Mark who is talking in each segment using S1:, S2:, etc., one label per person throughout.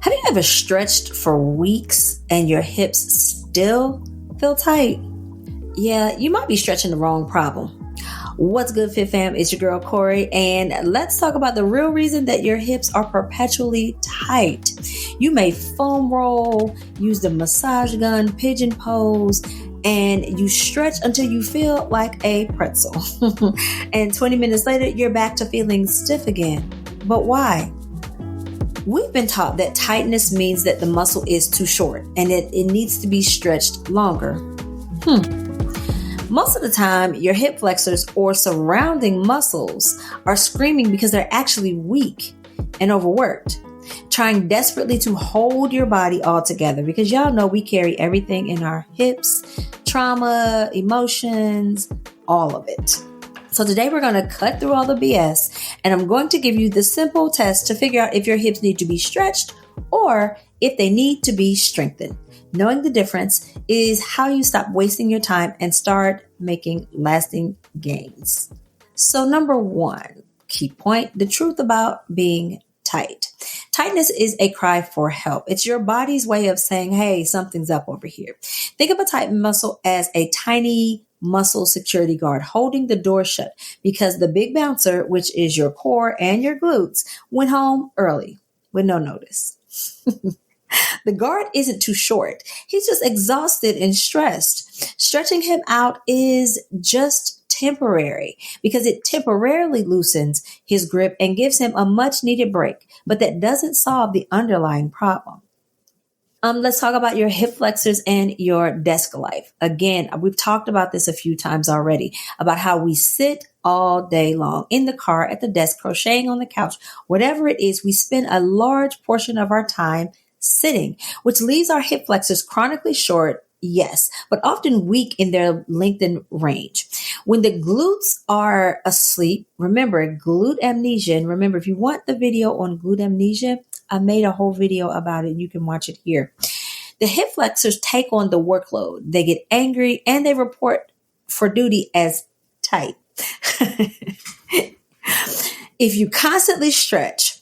S1: Have you ever stretched for weeks and your hips still feel tight? Yeah, you might be stretching the wrong problem. What's good, Fit Fam? It's your girl, Cori, and let's talk about the real reason that your hips are perpetually tight. You may foam roll, use the massage gun, pigeon pose, and you stretch until you feel like a pretzel. And 20 minutes later, you're back to feeling stiff again. But why? We've been taught that tightness means that the muscle is too short and that it needs to be stretched longer. Most of the time, your hip flexors or surrounding muscles are screaming because they're actually weak and overworked, trying desperately to hold your body all together, because y'all know we carry everything in our hips, trauma, emotions, all of it. So today we're going to cut through all the BS, and I'm going to give you the simple test to figure out if your hips need to be stretched or if they need to be strengthened. Knowing the difference is how you stop wasting your time and start making lasting gains. So number one, key point, the truth about being tight. Tightness is a cry for help. It's your body's way of saying, hey, something's up over here. Think of a tight muscle as a tiny muscle security guard holding the door shut because the big bouncer, which is your core and your glutes, went home early with no notice. The guard isn't too short. He's just exhausted and stressed. Stretching him out is just temporary because it temporarily loosens his grip and gives him a much needed break, but that doesn't solve the underlying problem. Let's talk about your hip flexors and your desk life. Again, we've talked about this a few times already, about how we sit all day long in the car, at the desk, crocheting on the couch, whatever it is, we spend a large portion of our time sitting, which leaves our hip flexors chronically short, yes, but often weak in their lengthened range. When the glutes are asleep, remember glute amnesia. And remember, if you want the video on glute amnesia, I made a whole video about it and you can watch it here. The hip flexors take on the workload. They get angry and they report for duty as tight. If you constantly stretch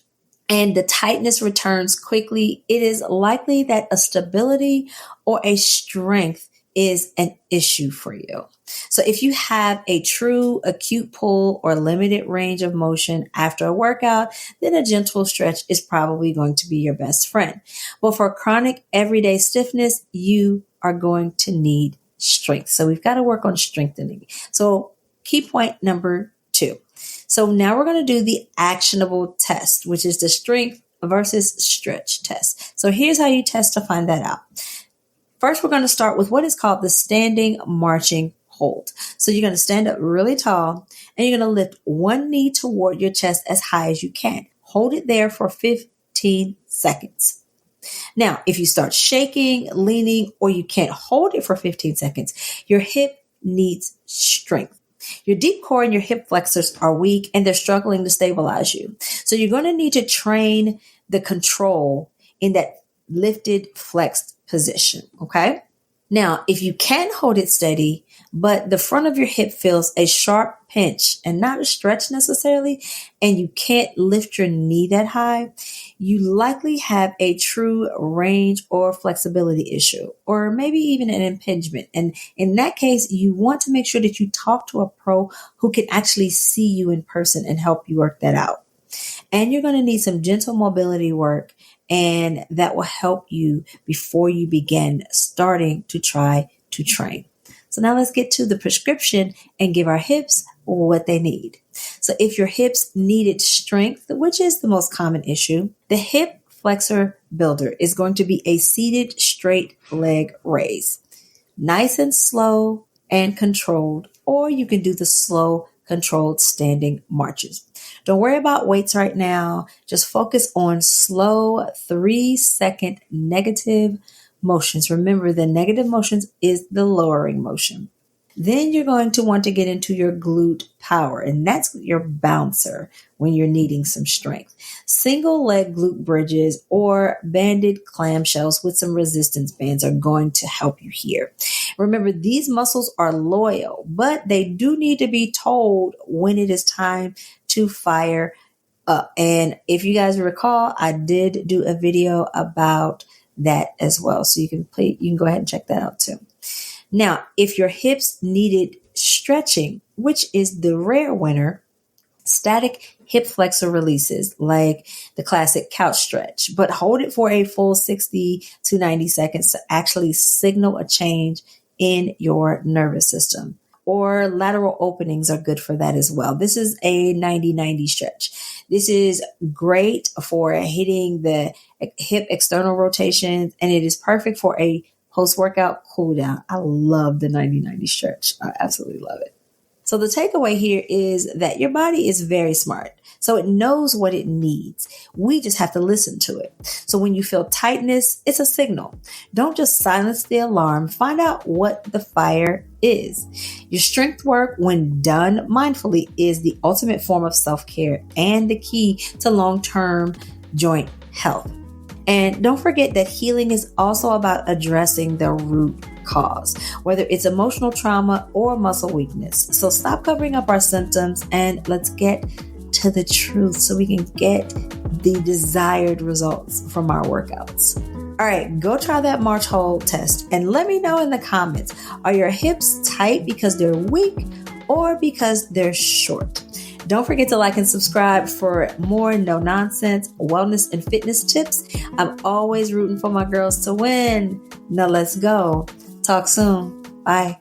S1: and the tightness returns quickly, it is likely that a stability or a strength is an issue for you. So if you have a true acute pull or limited range of motion after a workout, then a gentle stretch is probably going to be your best friend. But for chronic everyday stiffness, you are going to need strength. So we've got to work on strengthening. So key point number 2. So now we're going to do the actionable test, which is the strength versus stretch test. So here's how you test to find that out. First, we're going to start with what is called the standing marching hold. So you're going to stand up really tall and you're going to lift one knee toward your chest as high as you can. Hold it there for 15 seconds. Now, if you start shaking, leaning, or you can't hold it for 15 seconds, your hip needs strength. Your deep core and your hip flexors are weak and they're struggling to stabilize you. So you're going to need to train the control in that lifted, flexed position. Okay. Now, if you can hold it steady, but the front of your hip feels a sharp pinch and not a stretch necessarily, and you can't lift your knee that high, you likely have a true range or flexibility issue, or maybe even an impingement. And in that case, you want to make sure that you talk to a pro who can actually see you in person and help you work that out. And you're going to need some gentle mobility work, and that will help you before you begin starting to try to train. So now let's get to the prescription and give our hips what they need. So if your hips needed strength, which is the most common issue, the hip flexor builder is going to be a seated straight leg raise. Nice and slow and controlled, or you can do the slow controlled standing marches. Don't worry about weights right now. Just focus on slow 3-second negative motions. Remember, the negative motions is the lowering motion. Then you're going to want to get into your glute power, and that's your bouncer when you're needing some strength. Single leg glute bridges or banded clamshells with some resistance bands are going to help you here. Remember, these muscles are loyal, but they do need to be told when it is time to fire And if you guys recall, I did do a video about that as well. So you can go ahead and check that out too. Now, if your hips needed stretching, which is the rare winner, static hip flexor releases like the classic couch stretch, but hold it for a full 60 to 90 seconds to actually signal a change in your nervous system. Or lateral openings are good for that as well. This is a 90-90 stretch. This is great for hitting the hip external rotations, and it is perfect for a post-workout cool down. I love the 90-90 stretch. I absolutely love it. So the takeaway here is that your body is very smart. So it knows what it needs. We just have to listen to it. So when you feel tightness, it's a signal. Don't just silence the alarm. Find out what the fire is. Your strength work, when done mindfully, is the ultimate form of self-care and the key to long-term joint health. And don't forget that healing is also about addressing the root cause, whether it's emotional trauma or muscle weakness. So stop covering up our symptoms and let's get to the truth so we can get the desired results from our workouts. All right, go try that March hold test and let me know in the comments, are your hips tight because they're weak or because they're short? Don't forget to like and subscribe for more no-nonsense wellness and fitness tips. I'm always rooting for my girls to win. Now let's go. Talk soon. Bye.